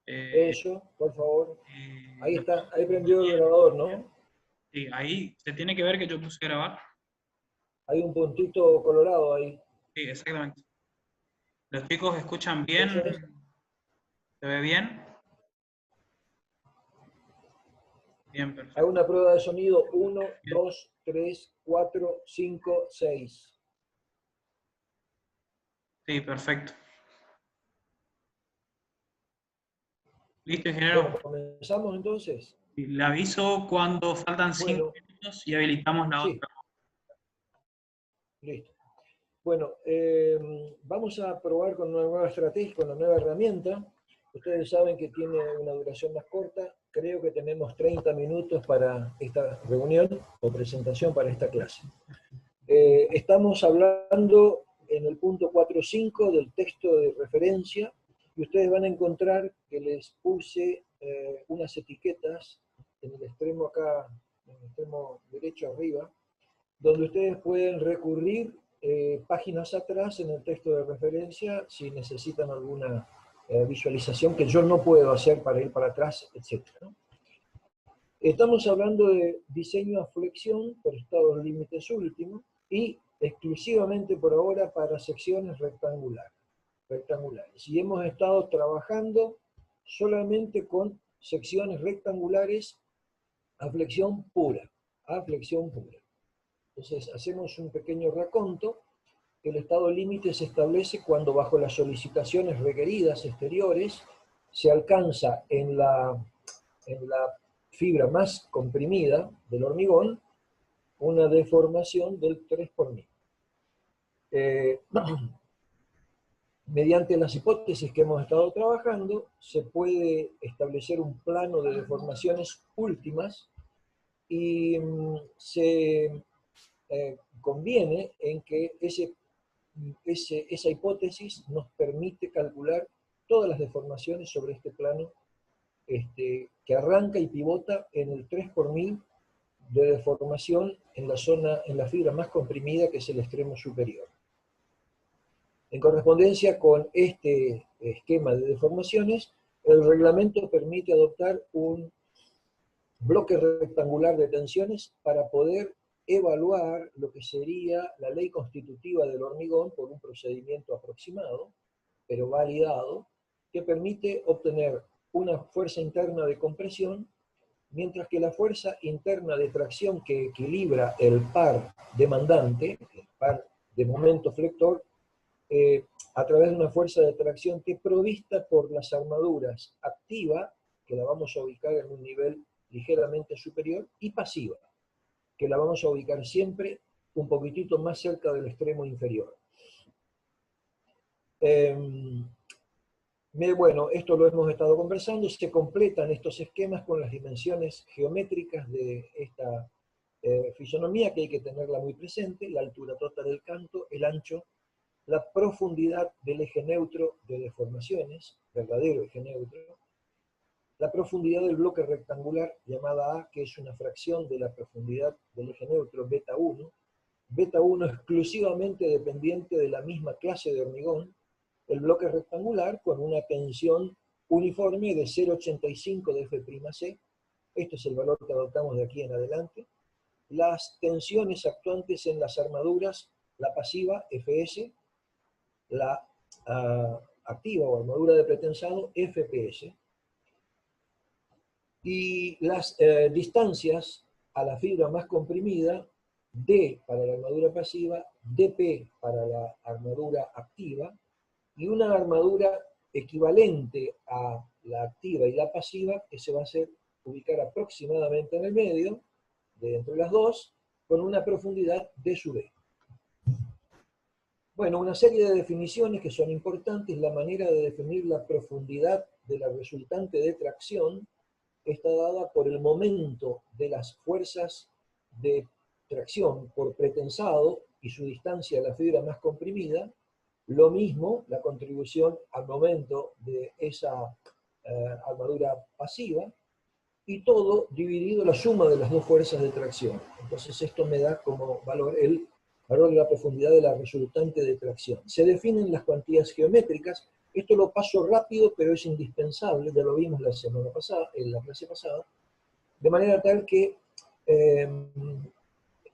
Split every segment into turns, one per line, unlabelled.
Eh,
Eso, por favor. Ahí
lo
está, ahí
puse
prendió el grabador,
bien.
¿no?
Sí, ahí se tiene que ver que yo puse grabar.
Hay un puntito colorado ahí.
Sí, exactamente. Los chicos escuchan
Eso
bien,
es.
se ve bien. Bien,
Hago
perfecto.
una prueba de sonido. Uno,
Bien.
2, 3, 4, 5, 6.
Sí, perfecto. Listo,
Bueno,
ingeniero.
comenzamos entonces.
Le aviso cuando faltan 5
Bueno,
minutos y habilitamos la
sí,
otra.
listo. Bueno, vamos a probar con una nueva estrategia, con una nueva herramienta. Ustedes saben que tiene una duración más corta. Creo que tenemos 30 minutos para esta reunión o presentación para esta clase. Estamos hablando en el punto 4.5 del texto de referencia y ustedes van a encontrar que les puse unas etiquetas en el extremo acá, en el extremo derecho arriba, donde ustedes pueden recurrir páginas atrás en el texto de referencia si necesitan alguna visualización que yo no puedo hacer para ir para atrás, etc. ¿no? Estamos hablando de diseño a flexión por estados límites últimos y exclusivamente por ahora para secciones rectangulares. Y hemos estado trabajando solamente con secciones rectangulares a flexión pura, a flexión pura. Entonces hacemos un pequeño raconto. El estado límite se establece cuando bajo las solicitaciones requeridas exteriores se alcanza en la fibra más comprimida del hormigón una deformación del 3 por 1000. Mediante las hipótesis que hemos estado trabajando, se puede establecer un plano de deformaciones últimas y se conviene en que esa hipótesis nos permite calcular todas las deformaciones sobre este plano que arranca y pivota en el 3 por 1000 de deformación en la zona, en la fibra más comprimida, que es el extremo superior. En correspondencia con este esquema de deformaciones, el reglamento permite adoptar un bloque rectangular de tensiones para poder evaluar lo que sería la ley constitutiva del hormigón por un procedimiento aproximado, pero validado, que permite obtener una fuerza interna de compresión, mientras que la fuerza interna de tracción que equilibra el par demandante, el par de momento flector, a través de una fuerza de tracción que es provista por las armaduras activa, que la vamos a ubicar en un nivel ligeramente superior, y pasiva, que la vamos a ubicar siempre un poquitito más cerca del extremo inferior. Bueno, esto lo hemos estado conversando, se completan estos esquemas con las dimensiones geométricas de esta fisonomía, que hay que tenerla muy presente: la altura total del canto, el ancho, la profundidad del eje neutro de deformaciones, verdadero eje neutro, la profundidad del bloque rectangular, llamada A, que es una fracción de la profundidad del eje neutro, beta 1, beta 1 exclusivamente dependiente de la misma clase de hormigón, el bloque rectangular con una tensión uniforme de 0,85 de F'C, este es el valor que adoptamos de aquí en adelante, las tensiones actuantes en las armaduras, la pasiva, Fs, la activa o armadura de pretensado, FPS, y las distancias a la fibra más comprimida, D para la armadura pasiva, DP para la armadura activa, y una armadura equivalente a la activa y la pasiva que se va a hacer ubicar aproximadamente en el medio, de entre las dos, con una profundidad D sub E. Bueno, una serie de definiciones que son importantes. La manera de definir la profundidad de la resultante de tracción está dada por el momento de las fuerzas de tracción por pretensado y su distancia a la fibra más comprimida. Lo mismo la contribución al momento de esa armadura pasiva, y todo dividido la suma de las dos fuerzas de tracción. Entonces esto me da como valor el valor de la profundidad de la resultante de tracción. Se definen las cuantías geométricas Esto lo paso rápido, pero es indispensable, ya lo vimos la semana pasada, en la clase pasada, de manera tal que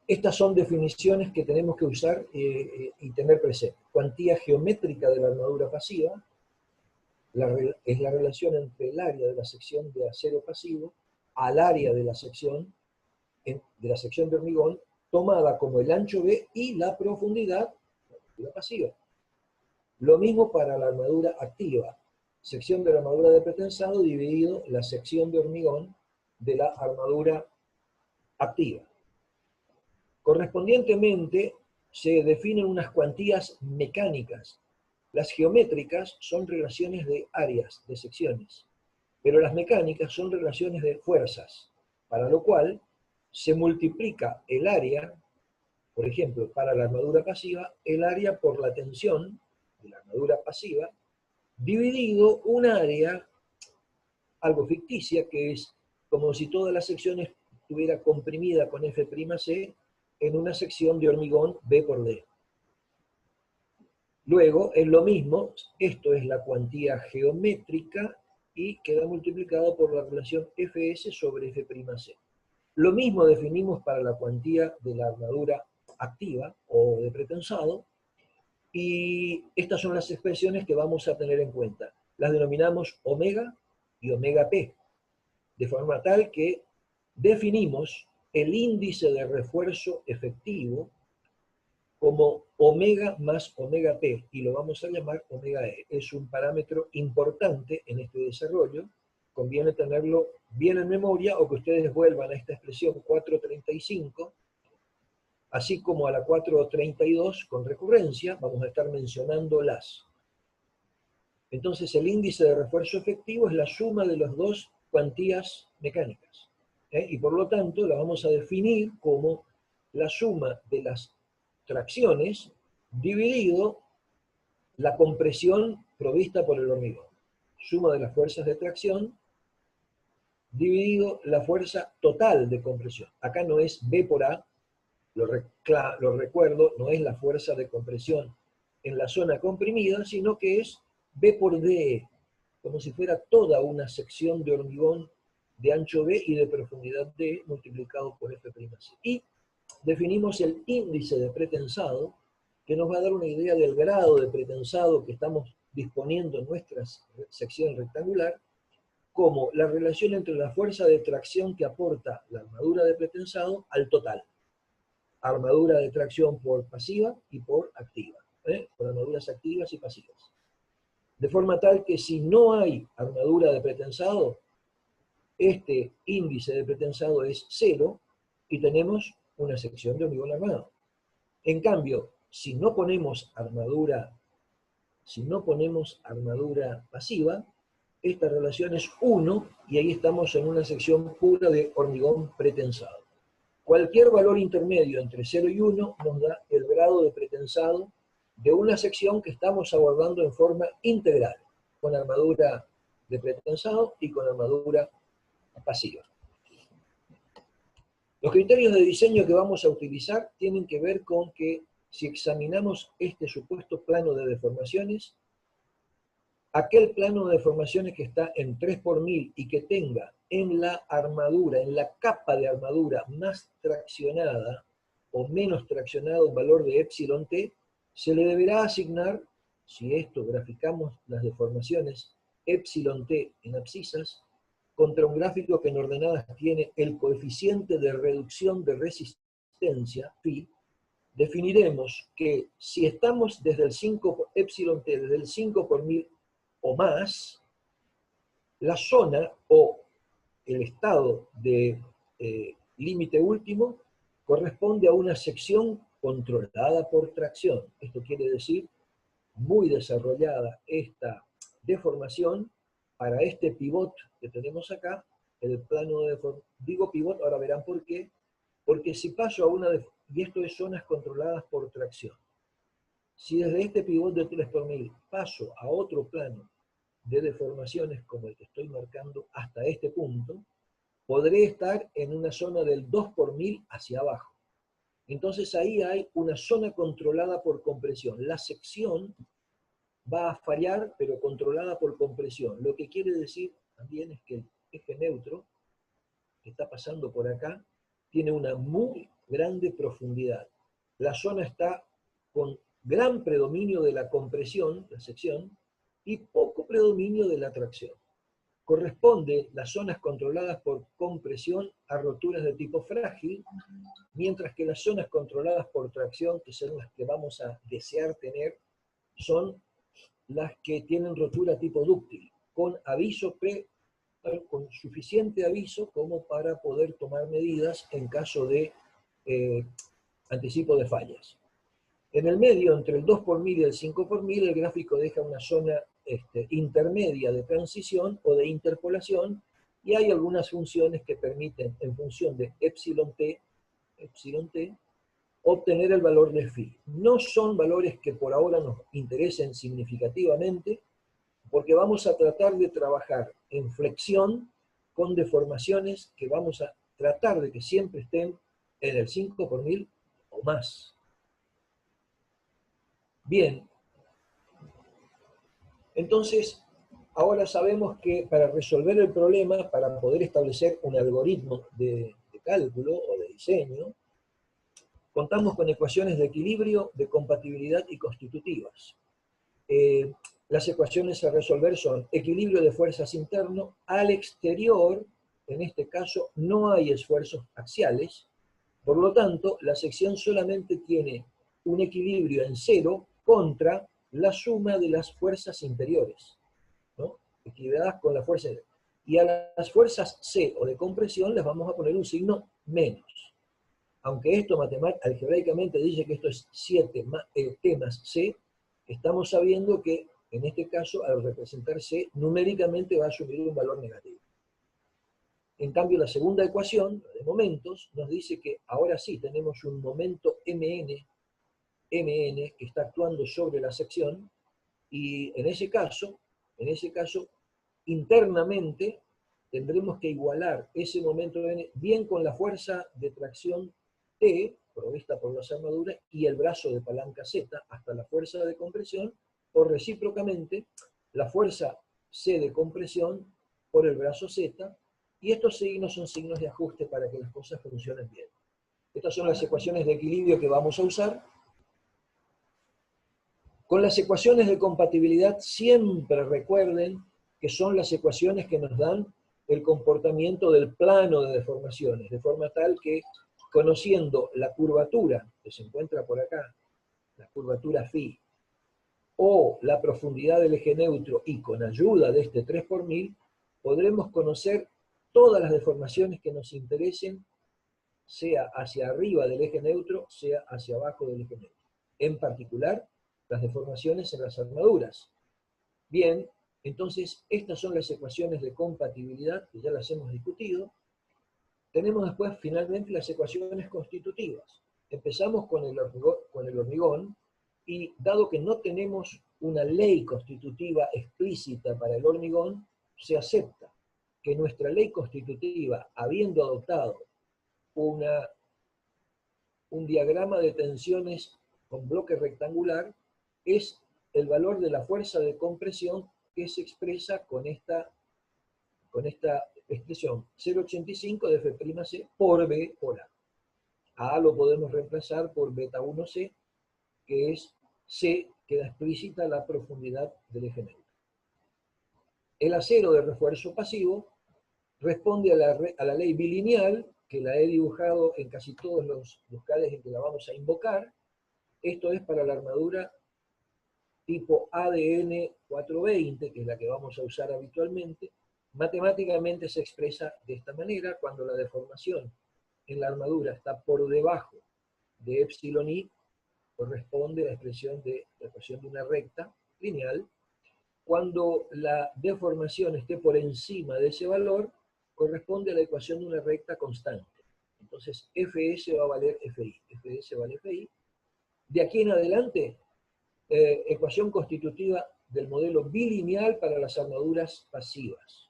estas son definiciones que tenemos que usar y tener presente. Cuantía geométrica de la armadura pasiva es la relación entre el área de la sección de acero pasivo al área de la sección de hormigón, tomada como el ancho B y la profundidad de la pasiva. Lo mismo para la armadura activa. Sección de la armadura de pretensado dividido la sección de hormigón de la armadura activa. Correspondientemente, se definen unas cuantías mecánicas. Las geométricas son relaciones de áreas, de secciones, pero las mecánicas son relaciones de fuerzas, para lo cual se multiplica el área, por ejemplo, para la armadura pasiva, el área por la tensión de la armadura pasiva, dividido un área, algo ficticia, que es como si todas las secciones estuviera comprimida con F'C en una sección de hormigón B por D. Luego, es lo mismo, esto es la cuantía geométrica y queda multiplicado por la relación Fs sobre F'C. Lo mismo definimos para la cuantía de la armadura activa o de pretensado, y estas son las expresiones que vamos a tener en cuenta. Las denominamos omega y omega P, de forma tal que definimos el índice de refuerzo efectivo como omega más omega P, y lo vamos a llamar omega E. Es un parámetro importante en este desarrollo, conviene tenerlo bien en memoria o que ustedes vuelvan a esta expresión 435, así como a la 432 con recurrencia, vamos a estar mencionándolas. Entonces el índice de refuerzo efectivo es la suma de las dos cuantías mecánicas, y por lo tanto la vamos a definir como la suma de las tracciones dividido la compresión provista por el hormigón. Suma de las fuerzas de tracción dividido la fuerza total de compresión. Acá no es B por A, lo recuerdo, no es la fuerza de compresión en la zona comprimida, sino que es B por D, como si fuera toda una sección de hormigón de ancho B y de profundidad D multiplicado por F'C. Y definimos el índice de pretensado, que nos va a dar una idea del grado de pretensado que estamos disponiendo en nuestra sección rectangular, como la relación entre la fuerza de tracción que aporta la armadura de pretensado al total. Armadura de tracción por pasiva y por activa, por armaduras activas y pasivas. De forma tal que si no hay armadura de pretensado, este índice de pretensado es 0 y tenemos una sección de hormigón armado. En cambio, si no ponemos armadura pasiva, esta relación es 1 y ahí estamos en una sección pura de hormigón pretensado. Cualquier valor intermedio entre 0 y 1 nos da el grado de pretensado de una sección que estamos abordando en forma integral, con armadura de pretensado y con armadura pasiva. Los criterios de diseño que vamos a utilizar tienen que ver con que si examinamos este supuesto plano de deformaciones, aquel plano de deformaciones que está en 3 por 1000 y que tenga en la armadura, en la capa de armadura más traccionada o menos traccionada un valor de epsilon t, se le deberá asignar, si esto graficamos las deformaciones, epsilon t en abscisas, contra un gráfico que en ordenadas tiene el coeficiente de reducción de resistencia, phi, definiremos que si estamos desde el 5 epsilon t, desde el 5 por 1000 o más, la zona o el estado de límite último corresponde a una sección controlada por tracción. Esto quiere decir muy desarrollada esta deformación para este pivot que tenemos acá, el plano de deformación. Digo pivot, ahora verán por qué. Porque si paso a una, y esto es zonas controladas por tracción, si desde este pivot de 3 por 1000 paso a otro plano de deformaciones como el que estoy marcando hasta este punto, podré estar en una zona del 2 por 1000 hacia abajo. Entonces ahí hay una zona controlada por compresión. La sección va a fallar, pero controlada por compresión. Lo que quiere decir también es que el eje neutro, que está pasando por acá, tiene una muy grande profundidad. La zona está con gran predominio de la compresión, la sección, y poco predominio de la tracción. Corresponde las zonas controladas por compresión a roturas de tipo frágil, mientras que las zonas controladas por tracción, que son las que vamos a desear tener, son las que tienen rotura tipo dúctil, con aviso con suficiente aviso como para poder tomar medidas en caso de anticipo de fallas. En el medio, entre el 2 por 1000 y el 5 por 1000, el gráfico deja una zona intermedia de transición o de interpolación, y hay algunas funciones que permiten, en función de epsilon t, obtener el valor de phi. No son valores que por ahora nos interesen significativamente, porque vamos a tratar de trabajar en flexión con deformaciones que vamos a tratar de que siempre estén en el 5 por 1000 o más. Bien, entonces ahora sabemos que para resolver el problema, para poder establecer un algoritmo de cálculo o de diseño, contamos con ecuaciones de equilibrio, de compatibilidad y constitutivas. Las ecuaciones a resolver son equilibrio de fuerzas interno, al exterior, en este caso no hay esfuerzos axiales, por lo tanto la sección solamente tiene un equilibrio en cero contra la suma de las fuerzas interiores, ¿no? Equilibradas con la fuerza. Y a las fuerzas C o de compresión les vamos a poner un signo menos. Aunque esto algebraicamente dice que esto es 7 T más C, estamos sabiendo que en este caso, al representar C, numéricamente va a asumir un valor negativo. En cambio, la segunda ecuación, de momentos, nos dice que ahora sí tenemos un momento mn que está actuando sobre la sección, y en ese caso, internamente tendremos que igualar ese momento n bien con la fuerza de tracción T, provista por las armaduras, y el brazo de palanca Z, hasta la fuerza de compresión, o recíprocamente, la fuerza C de compresión por el brazo Z, y estos signos son signos de ajuste para que las cosas funcionen bien. Estas son las ecuaciones de equilibrio que vamos a usar. Con las ecuaciones de compatibilidad siempre recuerden que son las ecuaciones que nos dan el comportamiento del plano de deformaciones, de forma tal que, conociendo la curvatura que se encuentra por acá, la curvatura phi, o la profundidad del eje neutro, y con ayuda de este 3 por 1000, podremos conocer todas las deformaciones que nos interesen, sea hacia arriba del eje neutro, sea hacia abajo del eje neutro. En particular, las deformaciones en las armaduras. Bien, entonces estas son las ecuaciones de compatibilidad, que ya las hemos discutido. Tenemos después finalmente las ecuaciones constitutivas. Empezamos con el hormigón, y dado que no tenemos una ley constitutiva explícita para el hormigón, se acepta que nuestra ley constitutiva, habiendo adoptado un diagrama de tensiones con bloque rectangular, es el valor de la fuerza de compresión que se expresa con esta expresión 0,85 de F'C por B por A. A lo podemos reemplazar por beta 1C, que es C, que da explícita la profundidad del eje neutro. El acero de refuerzo pasivo responde a la ley bilineal, que la he dibujado en casi todos los locales en que la vamos a invocar. Esto es para la armadura tipo ADN 420, que es la que vamos a usar habitualmente. Matemáticamente se expresa de esta manera: cuando la deformación en la armadura está por debajo de epsilon i, corresponde a la expresión de la ecuación de una recta lineal. Cuando la deformación esté por encima de ese valor, corresponde a la ecuación de una recta constante. Entonces, Fs va a valer Fi. Fs vale Fi. De aquí en adelante, ecuación constitutiva del modelo bilineal para las armaduras pasivas.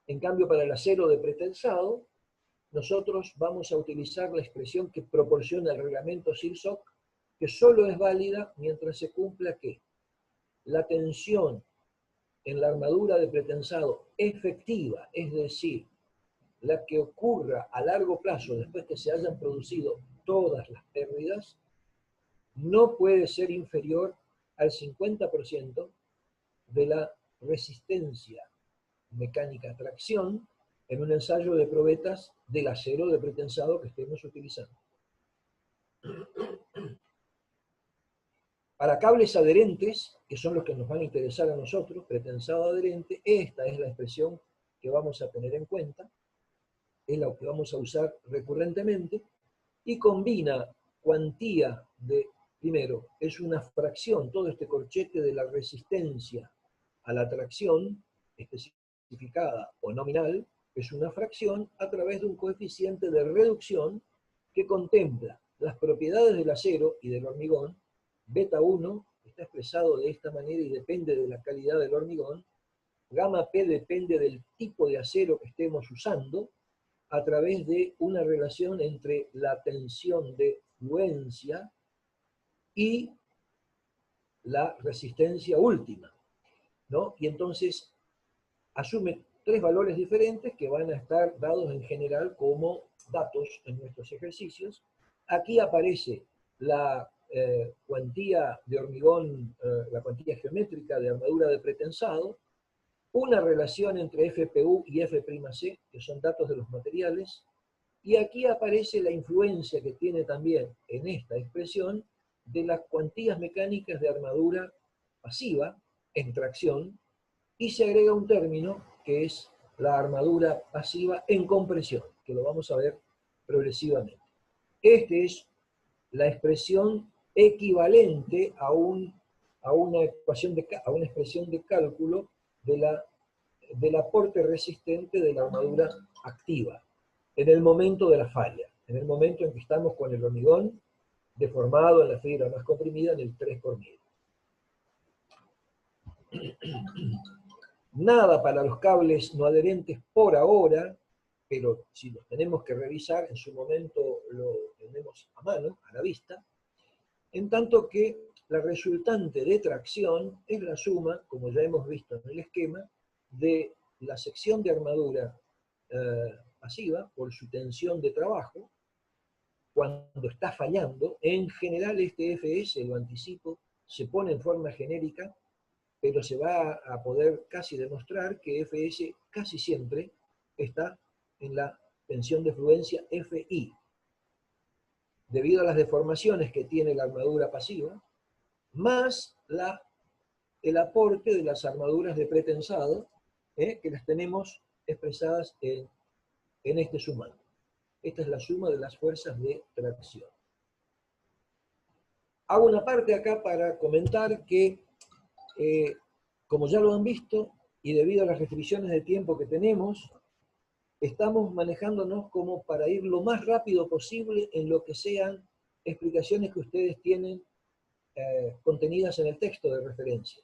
En cambio, para el acero de pretensado, nosotros vamos a utilizar la expresión que proporciona el reglamento SIRSOC, que solo es válida mientras se cumpla ¿qué? la tensión en la armadura de pretensado efectiva, es decir, la que ocurra a largo plazo después que se hayan producido todas las pérdidas, no puede ser inferior al 50% de la resistencia mecánica a tracción en un ensayo de probetas del acero de pretensado que estemos utilizando. Para cables adherentes, que son los que nos van a interesar a nosotros, pretensado adherente, esta es la expresión que vamos a tener en cuenta, es la que vamos a usar recurrentemente, y combina cuantía de, primero, es una fracción, todo este corchete de la resistencia a la tracción, especificada o nominal, es una fracción a través de un coeficiente de reducción que contempla las propiedades del acero y del hormigón. Beta 1 está expresado de esta manera y depende de la calidad del hormigón. Gamma P depende del tipo de acero que estemos usando, a través de una relación entre la tensión de fluencia y la resistencia última, ¿no? Y entonces asume tres valores diferentes que van a estar dados en general como datos en nuestros ejercicios. Aquí aparece la cuantía de hormigón, la cuantía geométrica de armadura de pretensado, una relación entre FPU y F'C, que son datos de los materiales, y aquí aparece la influencia que tiene también en esta expresión de las cuantías mecánicas de armadura pasiva en tracción, y se agrega un término que es la armadura pasiva en compresión, que lo vamos a ver progresivamente. Esta es la expresión equivalente a una expresión de cálculo del aporte resistente de la armadura activa en el momento de la falla, en el momento en que estamos con el hormigón deformado en la fibra más comprimida en el 3 por 1000. Nada para los cables no adherentes por ahora, pero si los tenemos que revisar, en su momento lo tenemos a mano, a la vista, en tanto que la resultante de tracción es la suma, como ya hemos visto en el esquema, de la sección de armadura pasiva por su tensión de trabajo, cuando está fallando. En general este FS, lo anticipo, se pone en forma genérica, pero se va a poder casi demostrar que FS casi siempre está en la tensión de fluencia FI, debido a las deformaciones que tiene la armadura pasiva, más el aporte de las armaduras de pretensado, que las tenemos expresadas en este sumando. Esta es la suma de las fuerzas de tracción. Hago una parte acá para comentar que, como ya lo han visto, y debido a las restricciones de tiempo que tenemos, estamos manejándonos como para ir lo más rápido posible en lo que sean explicaciones que ustedes tienen contenidas en el texto de referencia.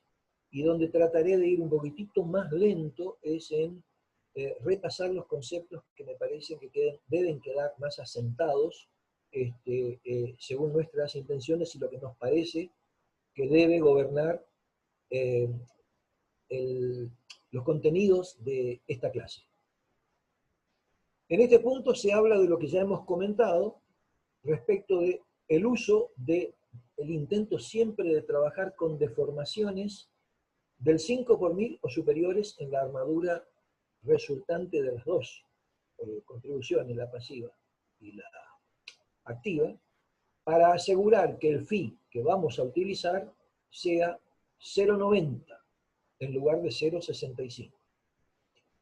Y donde trataré de ir un poquitito más lento es en repasar los conceptos que me parece que deben quedar más asentados según nuestras intenciones y lo que nos parece que debe gobernar los contenidos de esta clase. En este punto se habla de lo que ya hemos comentado respecto del uso del intento siempre de trabajar con deformaciones del 5 por 1000 o superiores en la armadura resultante de las dos contribuciones, la pasiva y la activa, para asegurar que el phi que vamos a utilizar sea 0,90 en lugar de 0,65.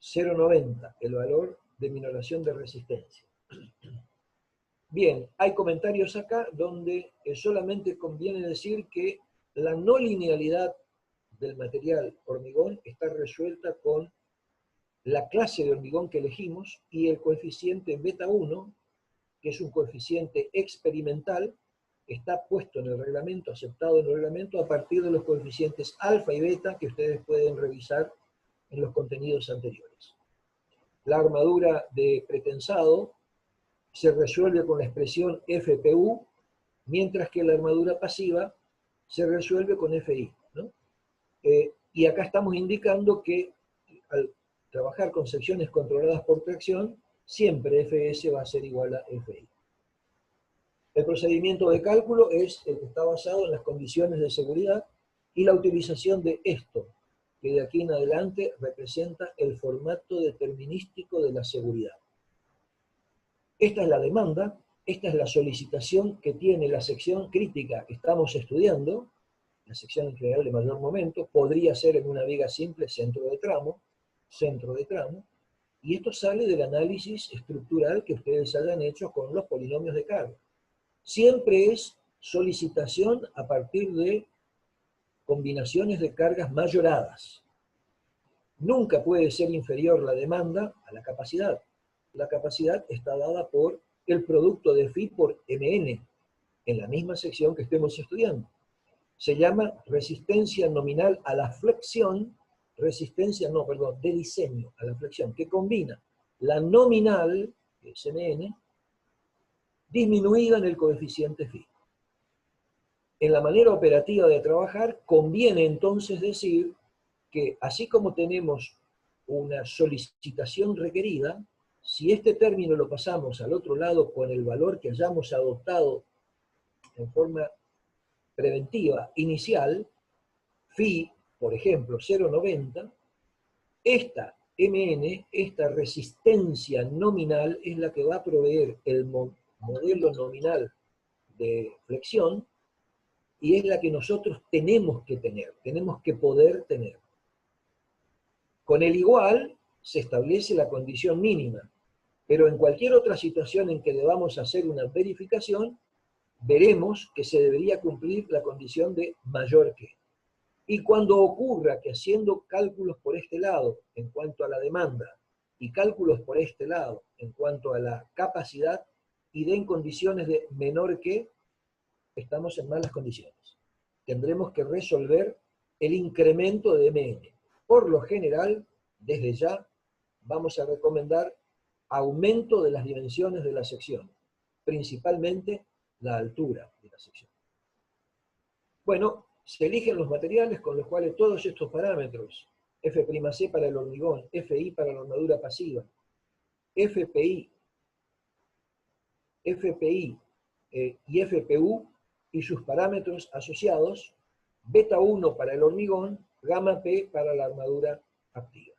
0,90 el valor de minoración de resistencia. Bien, hay comentarios acá donde solamente conviene decir que la no linealidad del material hormigón está resuelta con la clase de hormigón que elegimos y el coeficiente beta 1, que es un coeficiente experimental, está puesto en el reglamento, aceptado en el reglamento a partir de los coeficientes alfa y beta que ustedes pueden revisar en los contenidos anteriores. La armadura de pretensado se resuelve con la expresión FPU, mientras que la armadura pasiva se resuelve con FI, ¿no? Y acá estamos indicando que al trabajar con secciones controladas por tracción, siempre Fs va a ser igual a Fi. El procedimiento de cálculo es el que está basado en las condiciones de seguridad y la utilización de esto, que de aquí en adelante representa el formato determinístico de la seguridad. Esta es la demanda, esta es la solicitación que tiene la sección crítica que estamos estudiando, la sección en general de mayor momento, podría ser en una viga simple centro de tramo, y esto sale del análisis estructural que ustedes hayan hecho con los polinomios de carga. Siempre es solicitación a partir de combinaciones de cargas mayoradas. Nunca puede ser inferior la demanda a la capacidad. La capacidad está dada por el producto de Phi por Mn, en la misma sección que estemos estudiando. Se llama resistencia nominal a la flexión, de diseño a la flexión, que combina la nominal, que es Mn, disminuida en el coeficiente Phi. En la manera operativa de trabajar, conviene entonces decir que así como tenemos una solicitación requerida, si este término lo pasamos al otro lado con el valor que hayamos adoptado en forma preventiva inicial, Phi, por ejemplo, 0,90, esta Mn, esta resistencia nominal, es la que va a proveer el modelo nominal de flexión, y es la que nosotros tenemos que tener, tenemos que poder tener. Con el igual se establece la condición mínima, pero en cualquier otra situación en que debamos hacer una verificación, veremos que se debería cumplir la condición de mayor que. Y cuando ocurra que haciendo cálculos por este lado en cuanto a la demanda y cálculos por este lado en cuanto a la capacidad y den condiciones de menor que, estamos en malas condiciones. Tendremos que resolver el incremento de Mn. Por lo general, desde ya, vamos a recomendar aumento de las dimensiones de la sección, principalmente la altura de la sección. Bueno, se eligen los materiales con los cuales todos estos parámetros, F'C para el hormigón, Fi para la armadura pasiva, FPI y FPU y sus parámetros asociados, beta 1 para el hormigón, gamma P para la armadura activa.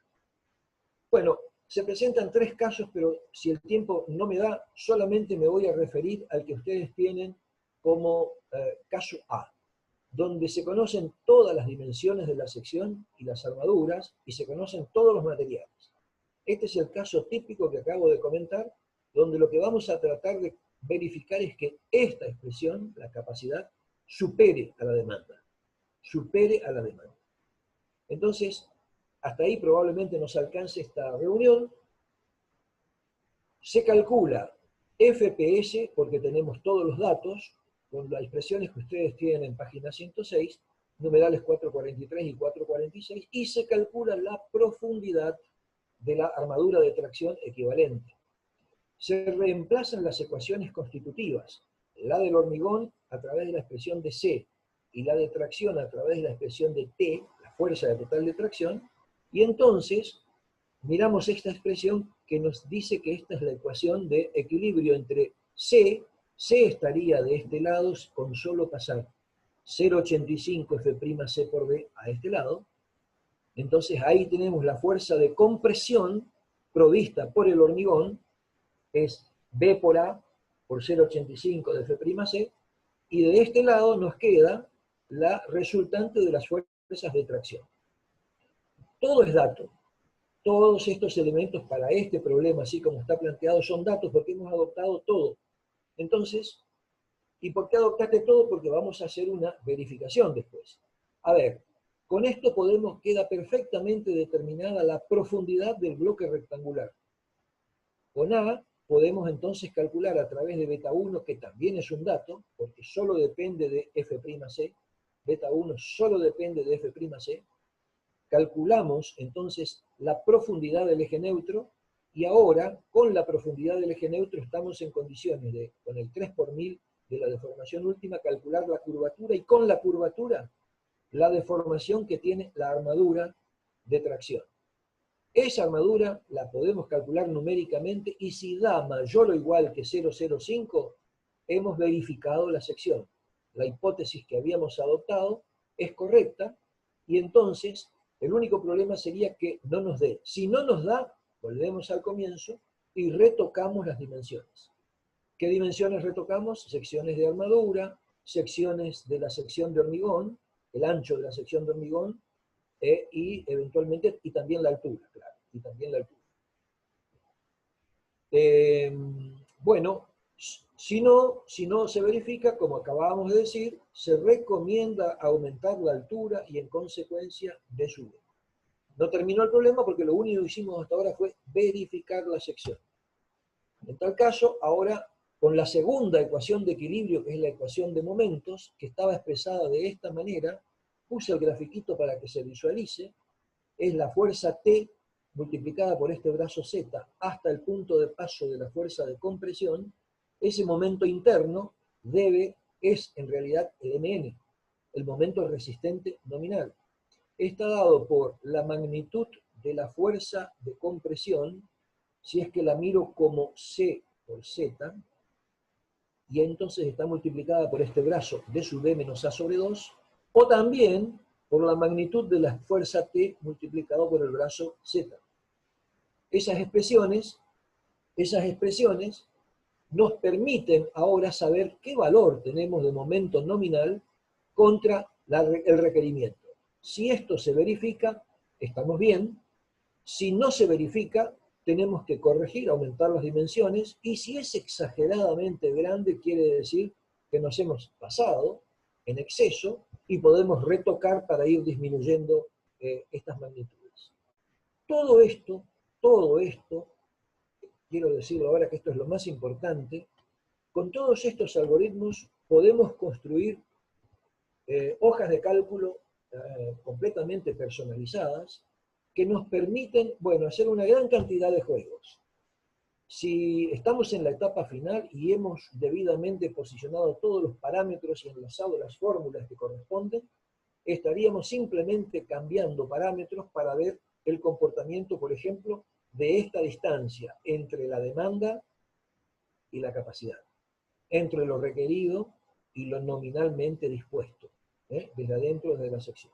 Bueno, se presentan tres casos, pero si el tiempo no me da, solamente me voy a referir al que ustedes tienen como caso A, donde se conocen todas las dimensiones de la sección y las armaduras, y se conocen todos los materiales. Este es el caso típico que acabo de comentar, donde lo que vamos a tratar de verificar es que esta expresión, la capacidad, supere a la demanda. Supere a la demanda. Entonces, hasta ahí probablemente nos alcance esta reunión. Se calcula FPS, porque tenemos todos los datos, con las expresiones que ustedes tienen en página 106, numerales 443 y 446, y se calcula la profundidad de la armadura de tracción equivalente. Se reemplazan las ecuaciones constitutivas, la del hormigón a través de la expresión de C, y la de tracción a través de la expresión de T, la fuerza total de tracción, y entonces miramos esta expresión que nos dice que esta es la ecuación de equilibrio entre C estaría de este lado con solo pasar 0,85 F'C por B a este lado. Entonces ahí tenemos la fuerza de compresión provista por el hormigón, es B por A por 0,85 de F'C, y de este lado nos queda la resultante de las fuerzas de tracción. Todo es dato. Todos estos elementos para este problema, así como está planteado, son datos porque hemos adoptado todo. Entonces, ¿y por qué adoptaste todo? Porque vamos a hacer una verificación después. A ver, con esto queda perfectamente determinada la profundidad del bloque rectangular. Con A podemos entonces calcular a través de beta 1, que también es un dato, porque solo depende de F'C, beta 1 solo depende de F'C, calculamos entonces la profundidad del eje neutro, y ahora, con la profundidad del eje neutro, estamos en condiciones de, con el 3 por 1000 de la deformación última, calcular la curvatura, y con la curvatura la deformación que tiene la armadura de tracción. Esa armadura la podemos calcular numéricamente y si da mayor o igual que 0,05, hemos verificado la sección. La hipótesis que habíamos adoptado es correcta y entonces el único problema sería que no nos dé. Si no nos da, volvemos al comienzo y retocamos las dimensiones. ¿Qué dimensiones retocamos? Secciones de armadura, secciones de la sección de hormigón, el ancho de la sección de hormigón, y eventualmente, y también la altura, claro, y también la altura. Bueno, si no se verifica, como acabábamos de decir, se recomienda aumentar la altura y en consecuencia de su. No terminó el problema porque lo único que hicimos hasta ahora fue verificar la sección. En tal caso, ahora con la segunda ecuación de equilibrio, que es la ecuación de momentos, que estaba expresada de esta manera, puse el grafiquito para que se visualice, es la fuerza T multiplicada por este brazo Z hasta el punto de paso de la fuerza de compresión. Ese momento interno es en realidad el MN, el momento resistente nominal. Está dado por la magnitud de la fuerza de compresión, si es que la miro como C por Z, y entonces está multiplicada por este brazo de sub D menos A sobre 2, o también por la magnitud de la fuerza T multiplicado por el brazo Z. Esas expresiones nos permiten ahora saber qué valor tenemos de momento nominal contra el requerimiento. Si esto se verifica, estamos bien. Si no se verifica, tenemos que corregir, aumentar las dimensiones, y si es exageradamente grande, quiere decir que nos hemos pasado en exceso y podemos retocar para ir disminuyendo estas magnitudes. Todo esto, quiero decirlo ahora que esto es lo más importante, con todos estos algoritmos podemos construir hojas de cálculo completamente personalizadas que nos permiten, bueno, hacer una gran cantidad de juegos. Si estamos en la etapa final y hemos debidamente posicionado todos los parámetros y enlazado las fórmulas que corresponden, estaríamos simplemente cambiando parámetros para ver el comportamiento, por ejemplo, de esta distancia entre la demanda y la capacidad, entre lo requerido y lo nominalmente dispuesto, desde adentro de la sección.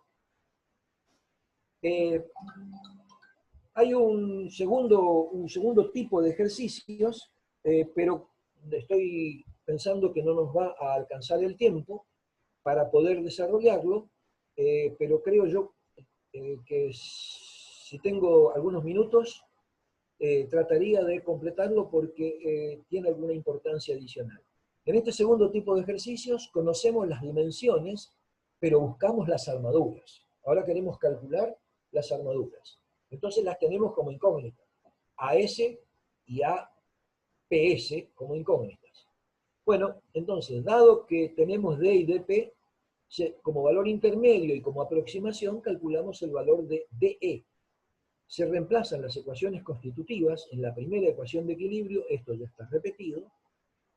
Hay un segundo tipo de ejercicios, pero estoy pensando que no nos va a alcanzar el tiempo para poder desarrollarlo, pero creo yo que si tengo algunos minutos, trataría de completarlo porque tiene alguna importancia adicional. En este segundo tipo de ejercicios conocemos las dimensiones, pero buscamos las armaduras. Ahora queremos calcular las armaduras. Entonces las tenemos como incógnitas. AS y APS como incógnitas. Bueno, entonces, dado que tenemos D y DP, como valor intermedio y como aproximación, calculamos el valor de DE. Se reemplazan las ecuaciones constitutivas en la primera ecuación de equilibrio, esto ya está repetido.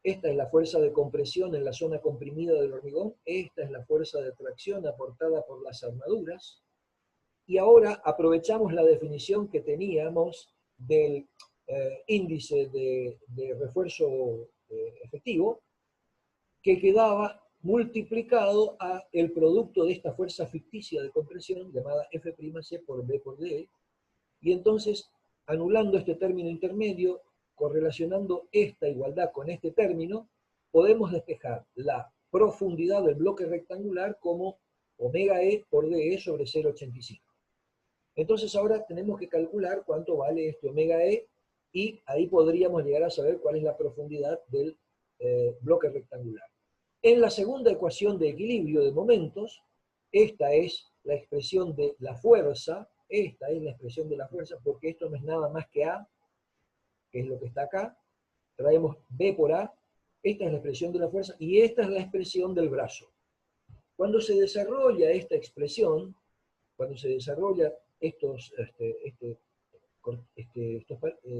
Esta es la fuerza de compresión en la zona comprimida del hormigón, esta es la fuerza de tracción aportada por las armaduras. Y ahora aprovechamos la definición que teníamos del índice de refuerzo efectivo, que quedaba multiplicado a el producto de esta fuerza ficticia de compresión, llamada F'C por B por D, y entonces, anulando este término intermedio, correlacionando esta igualdad con este término, podemos despejar la profundidad del bloque rectangular como omega E por DE sobre 0,85. Entonces ahora tenemos que calcular cuánto vale este omega E, y ahí podríamos llegar a saber cuál es la profundidad del bloque rectangular. En la segunda ecuación de equilibrio de momentos, esta es la expresión de la fuerza, porque esto no es nada más que A, que es lo que está acá, traemos B por A, esta es la expresión de la fuerza, y esta es la expresión del brazo. Cuando se desarrolla esta expresión, cuando se desarrolla estos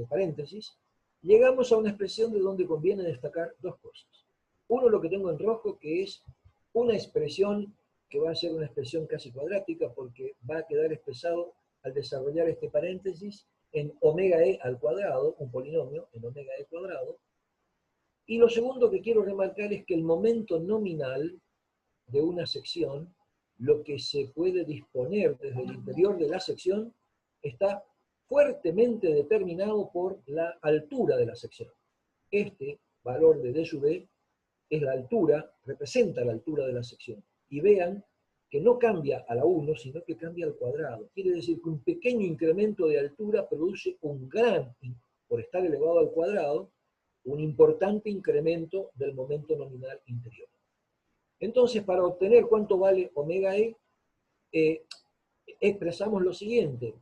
paréntesis, llegamos a una expresión de donde conviene destacar dos cosas. Uno, lo que tengo en rojo, que es una expresión que va a ser una expresión casi cuadrática porque va a quedar expresado al desarrollar este paréntesis en omega e al cuadrado, un polinomio en omega e cuadrado. Y lo segundo que quiero remarcar es que el momento nominal de una sección, lo que se puede disponer desde el interior de la sección, está fuertemente determinado por la altura de la sección. Este valor de D sub E es la altura, representa la altura de la sección. Y vean que no cambia a la 1, sino que cambia al cuadrado. Quiere decir que un pequeño incremento de altura produce un gran, por estar elevado al cuadrado, un importante incremento del momento nominal interior. Entonces, para obtener cuánto vale omega E, expresamos lo siguiente.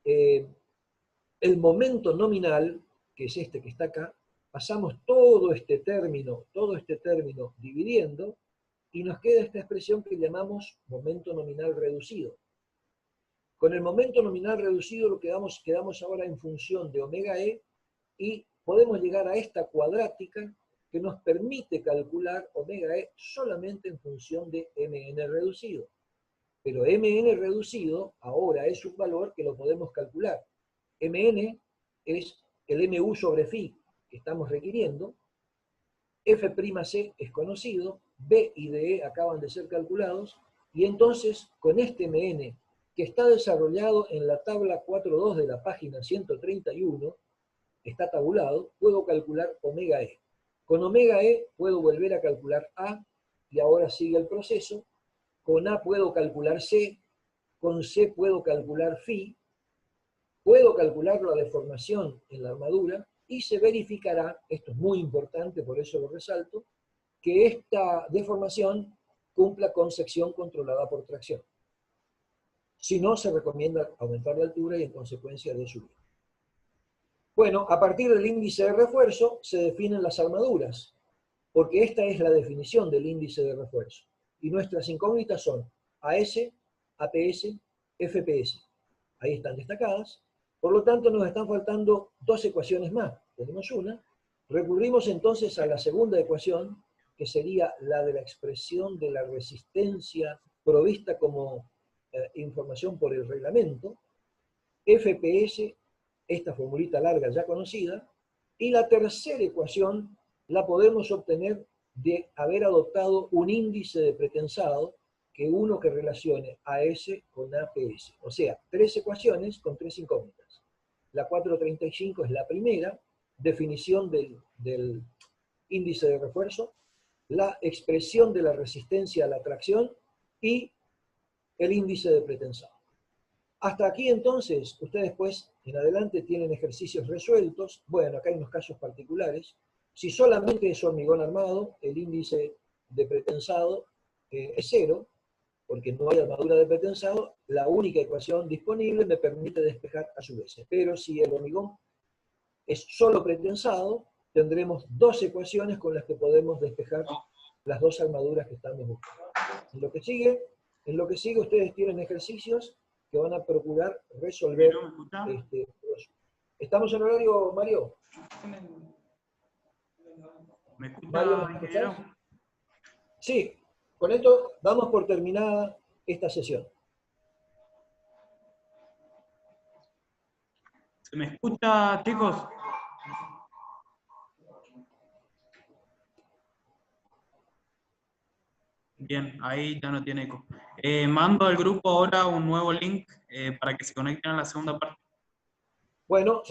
El momento nominal, que es este que está acá, pasamos todo este término dividiendo, y nos queda esta expresión que llamamos momento nominal reducido. Con el momento nominal reducido lo quedamos ahora en función de omega E, y podemos llegar a esta cuadrática que nos permite calcular omega E solamente en función de mn reducido. Pero mn reducido ahora es un valor que lo podemos calcular. Mn es el mu sobre phi que estamos requiriendo, F'C es conocido, B y DE acaban de ser calculados, y entonces con este Mn, que está desarrollado en la tabla 4.2 de la página 131, está tabulado, puedo calcular omega E. Con omega E puedo volver a calcular A, y ahora sigue el proceso. Con A puedo calcular C, con C puedo calcular phi, puedo calcular la deformación en la armadura, y se verificará, esto es muy importante, por eso lo resalto, que esta deformación cumpla con sección controlada por tracción. Si no, se recomienda aumentar la altura y en consecuencia de subir. Bueno, a partir del índice de refuerzo se definen las armaduras, porque esta es la definición del índice de refuerzo. Y nuestras incógnitas son AS, APS, FPS. Ahí están destacadas. Por lo tanto, nos están faltando dos ecuaciones más. Tenemos una. Recurrimos entonces a la segunda ecuación, que sería la de la expresión de la resistencia provista como información por el reglamento. FPS, esta formulita larga ya conocida. Y la tercera ecuación la podemos obtener de haber adoptado un índice de pretensado, que uno que relacione AS con APS. O sea, tres ecuaciones con tres incógnitas. La 435 es la primera, definición del índice de refuerzo, la expresión de la resistencia a la tracción y el índice de pretensado. Hasta aquí entonces, ustedes pues en adelante tienen ejercicios resueltos. Bueno, acá hay unos casos particulares. Si solamente es hormigón armado, el índice de pretensado es 0, porque no hay armadura de pretensado, la única ecuación disponible me permite despejar a su vez. Pero si el hormigón es solo pretensado, tendremos dos ecuaciones con las que podemos despejar las dos armaduras que estamos buscando. En lo que sigue ustedes tienen ejercicios que van a procurar resolver. ¿Estamos en horario, Mario?
¿Me escucha,
Mario, ¿me
ingeniero?
escuchás? Sí, con esto damos por terminada esta sesión.
¿Se me escucha, chicos? Bien, ahí ya no tiene eco. Mando al grupo ahora un nuevo link para que se conecten a la segunda parte.
Bueno,